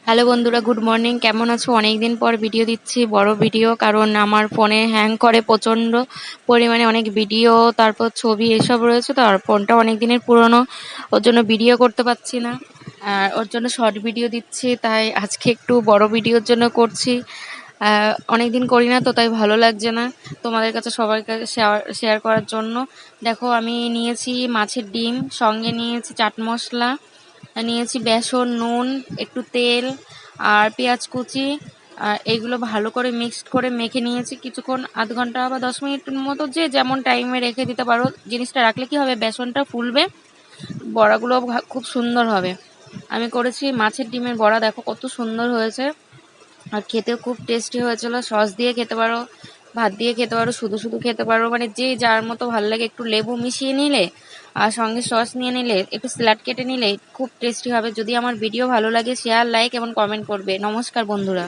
Hello বন্ধুরা, good morning. কেমন আছো? অনেকদিন পর ভিডিও দিচ্ছি, বড় ভিডিও, কারণ আমার ফোনে হ্যাং করে প্রচণ্ড পরিমাণে। অনেক ভিডিও, তারপর ছবি এসব রয়েছে, তো আর ফোনটা অনেক দিনের পুরনো, ওর জন্য ভিডিও করতে পারছি না। আর ওর জন্য শর্ট ভিডিও দিচ্ছি, তাই আজকে একটু বড় ভিডিওর জন্য করছি। অনেক দিন করি না তো, তাই ভালো লাগছে না তোমাদের কাছে সবার কাছে শেয়ার করার জন্য। দেখো, আমি নিয়েছি মাছের ডিম, সঙ্গে নিয়েছি চাট মশলা, নিয়েছি বেসন, নুন, একটু তেল আর পেঁয়াজ কুচি। আর এইগুলো ভালো করে মিক্সড করে মেখে নিয়েছি কিছুক্ষণ, আধ ঘন্টা বা 10 মিনিটের মতো, যে যেমন টাইমে রেখে দিতে পারো। জিনিসটা রাখলে কি হবে, বেসনটা ফুলবে, বড়াগুলো খুব সুন্দর হবে। আমি করেছি মাছের ডিমের বড়া, দেখো কত সুন্দর হয়েছে, আর খেতেও খুব টেস্টি হয়েছিল। সস দিয়ে খেতে পারো, ভাত দিয়ে খেতে পারো, শুধু শুধু খেতে পারো, মানে যে যার মতো ভালো লাগে। একটু লেবু মিশিয়ে নিলে আর সঙ্গে সস নিয়ে নিলে, একটু স্যালাড কেটে নিলে খুব টেস্টি হবে। যদি আমার ভিডিও ভালো লাগে, শেয়ার, লাইক এবং কমেন্ট করবে। নমস্কার বন্ধুরা।